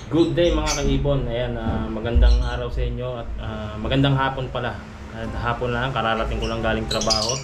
Good day mga kaibon. Ayan, magandang araw sa inyo at magandang hapon pala. Hapon lang, kararating ko lang galing trabaho.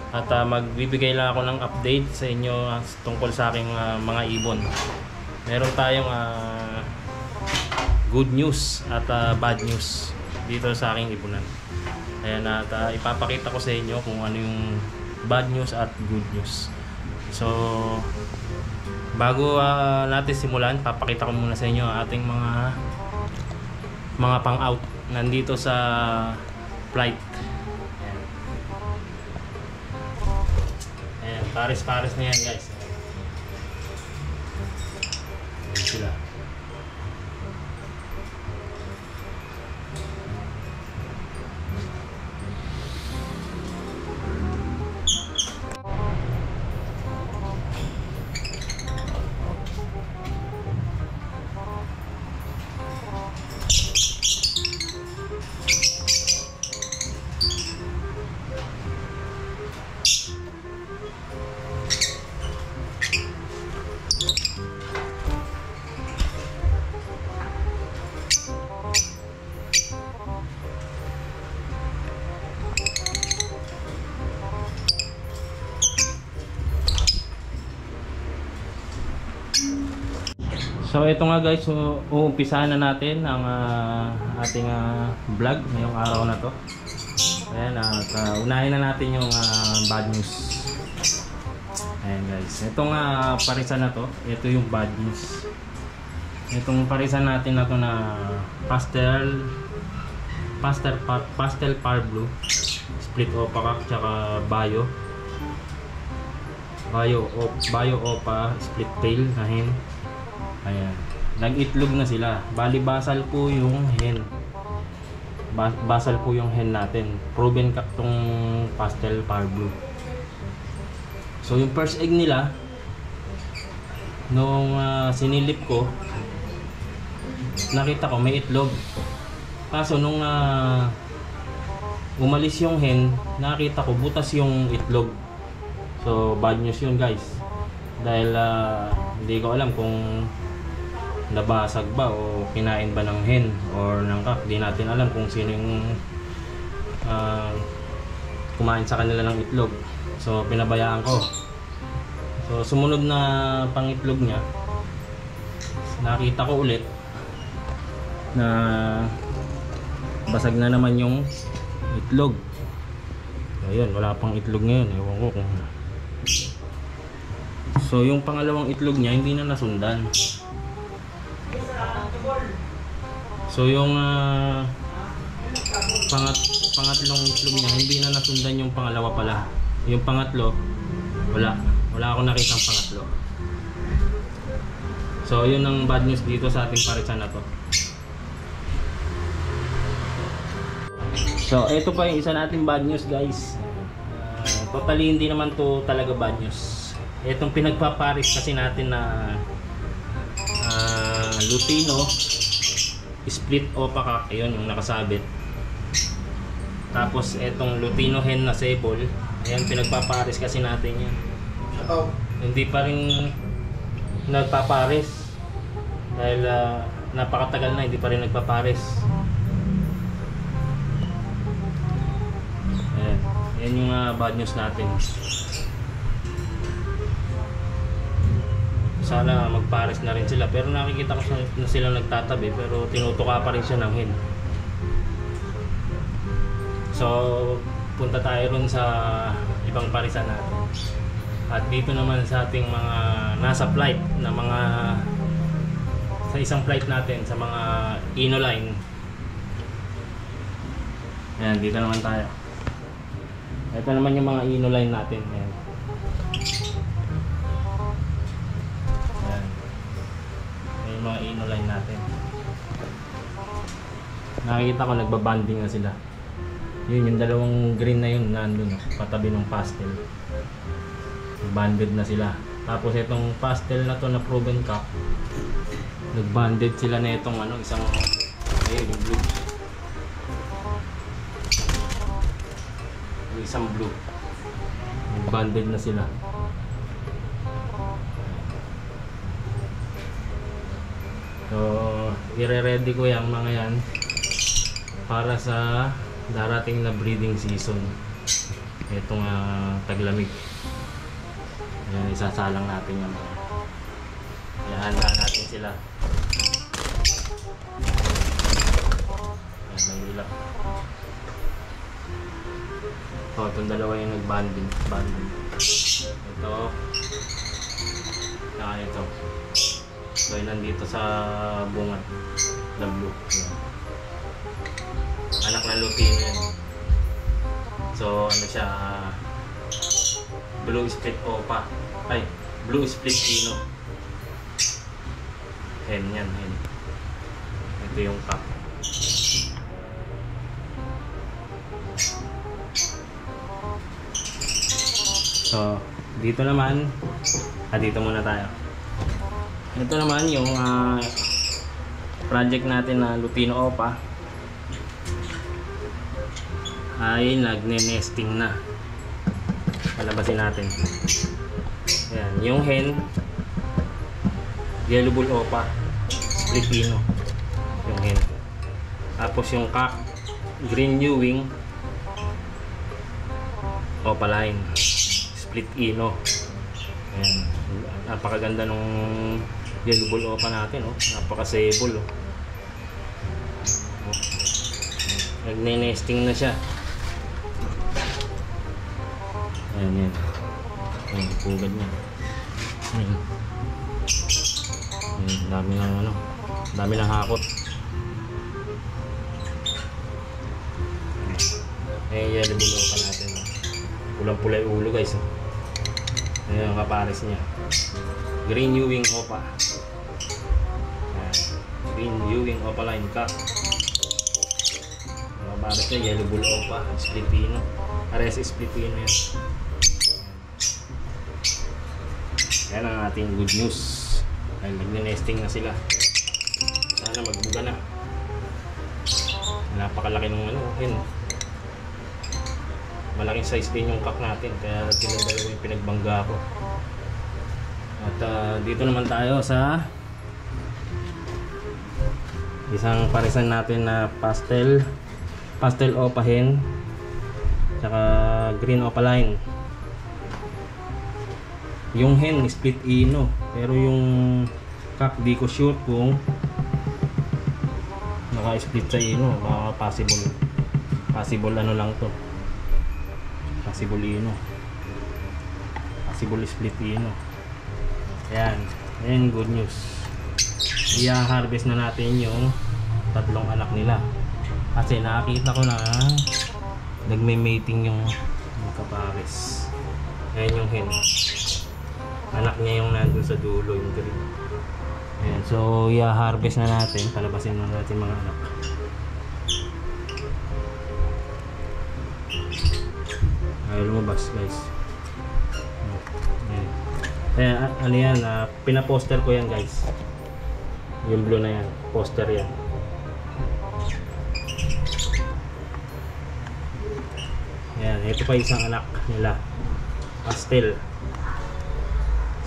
At magbibigay lang ako ng update sa inyo tungkol sa aking mga ibon. Meron tayong good news at bad news dito sa aking ibonan. Ayan, at ipapakita ko sa inyo kung ano yung bad news at good news. So, bago natin simulan, papakita ko muna sa inyo ang ating mga pang-out nandito sa flight. Ayan. Ayan, pares-pares na yan guys. Ayan sila. So ito nga guys, so, uumpisahan na natin ang ating vlog ngayong araw na to. Ayan, unahin na natin yung bad news. Ayan guys, itong parisan na to, ito yung bad news. Itong parisan natin na to na pastel par blue, split opaque tsaka bio opa split tail na hen. Ayan, nag-itlog na sila. Bali basal po yung hen. Basal po yung hen natin. Proven cock tong pastel par blue. So yung first egg nila nung sinilip ko, nakita ko may itlog. Kaso nung umalis yung hen, nakita ko butas yung itlog. So bad news yun guys. Dahil hindi ko alam kung nabasag ba o kinain ba ng hen or ng cock. Di natin alam kung sino yung kumain sa kanila ng itlog. So pinabayaan ko. So sumunod na pangitlog niya, nakita ko ulit na basag na naman yung itlog. Ayun, wala pang itlog ngayon. Ewan ko kung... So yung pangalawang itlog niya hindi na nasundan. So yung pangatlong itlog niya hindi na nasundan yung pangalawa pala. Yung pangatlo, wala akong nakitang pangatlo. So yun ang bad news dito sa ating parisan na to. So ito pa yung isa nating bad news guys. Totally hindi naman to talaga bad news. Itong pinagpaparis kasi natin na Lutino split opaque, ayun yung nakasabit. Tapos etong Lutino hen na sable, ayan pinagpapares kasi natin yan. Hindi pa rin nagpapares dahil napakatagal na hindi pa rin nagpapares. Ayan, yan yung bad news natin. Sana magpares na rin sila, pero nakikita ko na sila nagtatabi pero tinutuka pa rin siya ng hen. So punta tayo rin sa ibang parisan natin. At dito naman sa ating mga nasa flight na mga sa isang flight natin sa mga Inoline. Ayan, dito naman tayo. Ito naman yung mga Inoline natin. Ayan. Mga Inoline natin. Nakikita ko nagbabanding na sila. Yun yung dalawang green na yun nandun katabi ng pastel. Banded na sila. Tapos itong pastel na to na proven cock, nagbanded sila na itong isang yung blue. Yung isang blue. Nagbanded na sila. So i-ready ko yung mga yan para sa darating na breeding season. Itong taglamig. Ayan, isasalang natin yung mga. Ihanda natin sila. Ayan, may ilap. Itong dalawa yung nag-banding. Ito. Saka ito. So yun nandito sa bunga. W. Anak ng lutino yan. So ano siya, blue split opa. Ay, blue split ino. Hen yan, hen. Ito yung cup. So dito naman, dito muna tayo. Ito naman yung project natin na lutino opa ay nagne-nesting na. Palabasin natin. Ayan, yung hen yellow bull opa split ino yung hen. Tapos yung cock green new wing opaline split ino. Ayan, napakaganda nung yellow bull opa natin, oh. Napaka-stable, oh. Nagne-nesting na siya. Ayan, yan. Ayan, pugad niya. Ayan. Ayan, dami ng ano, dami ng hakot. Ayan, yellow bull opa natin, oh. Pulang-pula yung ulo, guys, oh. Ayan ang kapares niya. Green new wing opa. Ayan. Green new wing opa line cock. Ang kapares niya yellow bull opa split ino. Ares split ino yan. Yan ang ating good news. Ay, nagne-nesting na sila. Sana magbuga na. Napakalaki ng ano, hen. Malaking size din yung cock natin, kaya tinadalawa yung pinagbangga ko. At dito naman tayo sa isang parisan natin na pastel opa hen saka green opaline. Yung hen split ino, pero yung cock di ko sure kung naka-split sa ino. Baka possible ano lang to, possible ino, possible split ino. Ayan, good news. I-harvest na natin yung tatlong anak nila kasi nakakita ko na nagme-mating yung kapares. Ayan yung hen, anak niya yung nandun sa dulo, yung green. Ayan, so i-harvest na natin, palabasin na natin mga anak. Ay, lumabas, guys. Ayan. Ayan, ano yan, pinaposter ko yan, guys. Yung blue na yan, poster yan. Ayan, ito pa isang anak nila, pastel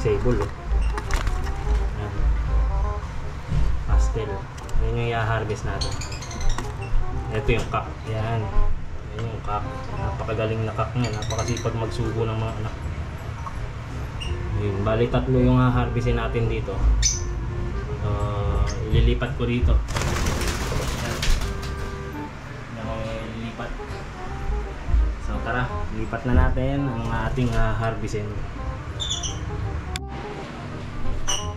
sable, oh. Ayan. Pastel. Ayan yung i-harvest natin. Ito yung cock. Ayan. Ayan yung cock. Napakagaling na cock niya. Napakasipag magsubo ng mga anak. Ayan. Bali tatlo yung harvestin natin dito. Ililipat ko dito. Ayan. Ililipat. So tara, lipat na natin ang ating harvestin.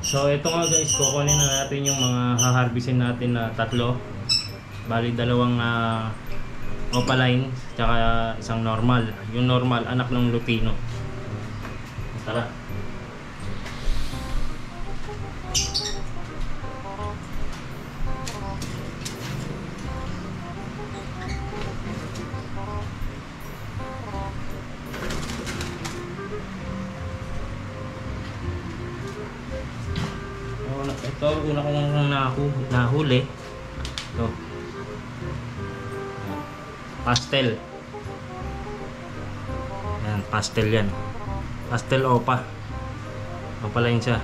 So ito nga, guys, kukunin na natin yung mga haharvestin natin na tatlo. Bali dalawang opaline tsaka isang normal. Yung normal anak ng lutino. Tara. Ito, una kong nahuli. Ito. Pastel. Yan, pastel yan. Pastel opa. Opalain siya.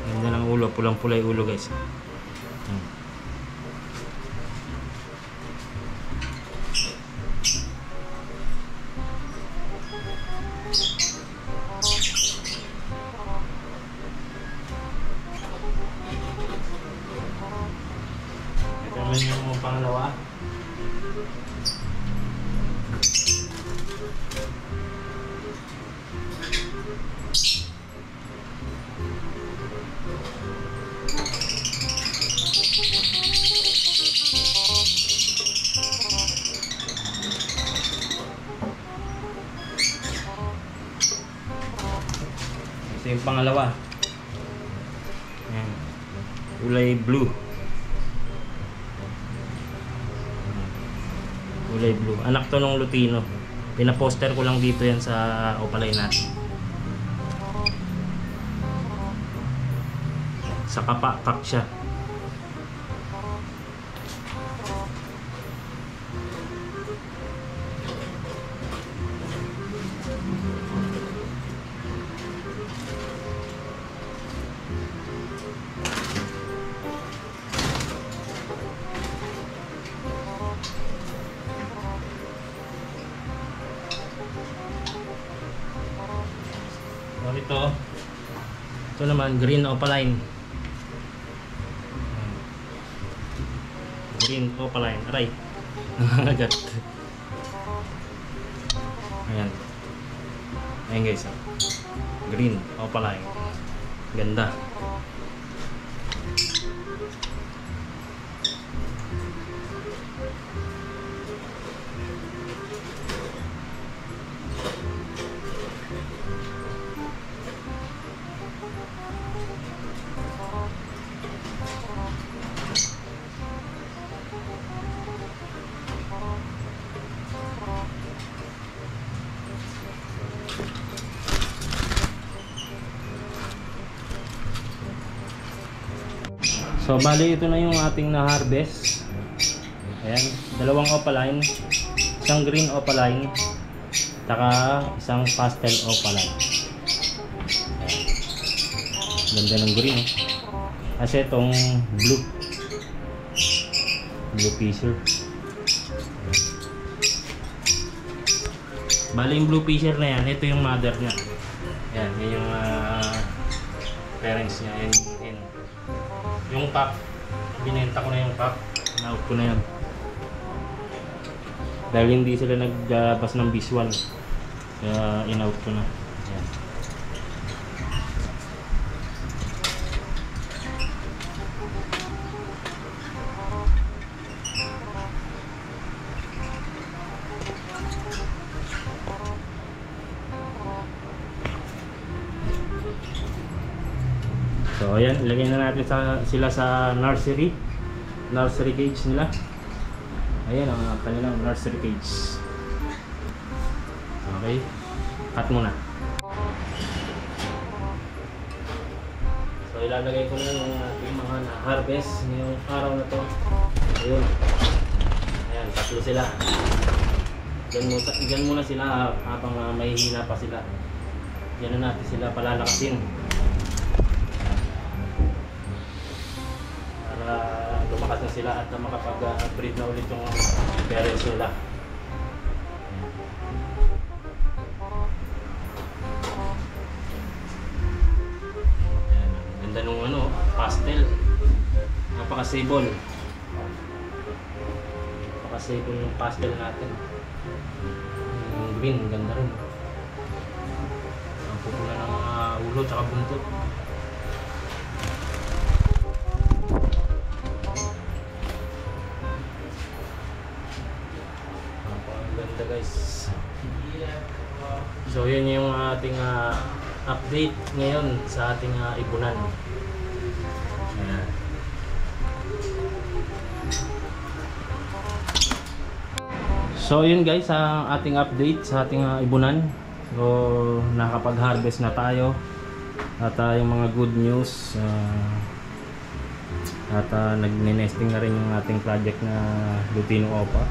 Ganda ng ulo, pulang-pula yung ulo, guys. Ito naman yung pangalawa. Ito yung pangalawa. Ayan. Kulay blue. Kulay blue. Anak to ng Lutino. Pinaposter ko lang dito yan sa Opaline natin. Sa kapak siya. Ito naman green Opaline. Green Opaline. Aray. Agad. Ayan. Ayan guys. Green Opaline. Ganda. So bali ito na yung ating na-harvest. Ayan, dalawang Opaline, isang green Opaline, taka isang pastel Opaline. Ayan. Ganda ng green eh. Kasi itong blue fisher. Bali yung blue fisher na yan, ito yung mother niya. Ayan, yun yung parents niya. Ayan, yung pack, binenta ko na yung pack, na-out ko na yan. Dahil hindi sila naglabas ng visual, kaya in-out ko na. Ayan. So ayan, ilagay na natin sila sa nursery cage nila. Ayan ang kanilang nursery cage. Okay, cut muna. So ilalagay ko na yung ating mga na-harvest ngayong araw na to. Ayun. Ayan, tatlo sila. Diyan muna sila habang may hina pa sila. Diyan na natin sila palalakasin. Lumakas na sila at makapag-breed na ulit yung parents nila. Ganda nung pastel. Napaka-sable. Napaka-sable yung pastel natin. Yung green, ganda rin. Ang pupula ng mga ulo at buntot. Ganda guys. So yun yung ating update ngayon sa ating ibunan. Ayan. So yun guys, ang ating update sa ating ibunan. So nakapag-harvest na tayo. At yung mga good news, at nag-nesting na rin yung ating project na Lutino Opa.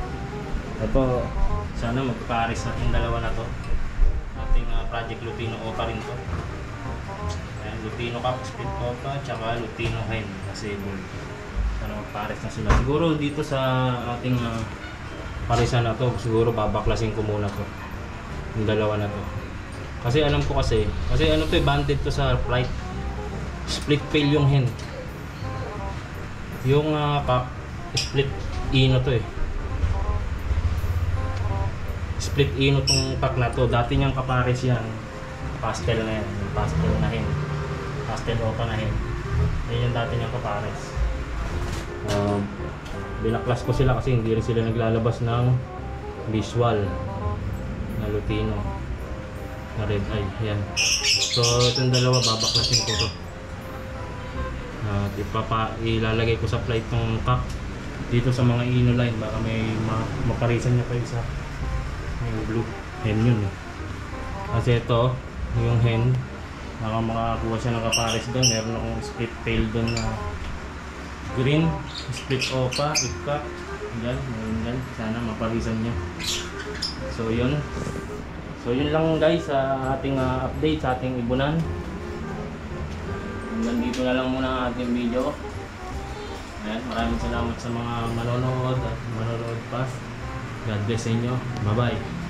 Ito, sana magpares natin dalawa na to. Ating project Lutino Opa rin to. Ayan, Lutino Cup Split Opa, tsaka Lutino Hen na sable. Sana magpares na sila. Siguro dito sa ating parisan na to, siguro babaklasin ko muna to. Yung dalawa na to. Kasi alam ko kasi ano to, banded to sa flight. Split pail yung hen. Yung split ino to eh. Split ino tong pack na to. Dati niyang kapares yan. Pastel na yan. Pastel na hen. Pastel opa na hen. Yan yung dati niyang kapares. Binaklas ko sila kasi hindi rin sila naglalabas ng visual na Lutino na red eye. Yan. So itong dalawa babaklasin ko to. Ilalagay ko sa flight tong cup dito sa mga ino line. Baka may maparisan niya pa isa. Yung blue hen yun eh. Kasi ito yung hen, baka makakuha siya ng kapares doon. Meron akong split tail doon na green, split opa, ika yan, yan. Sana maparisan niya. So yun lang guys sa ating update sa ating ibunan. Hanggang dito na lang muna ang ating video. Ayan, maraming salamat sa mga manonood at manonood pa. God bless sa inyo. Bye bye.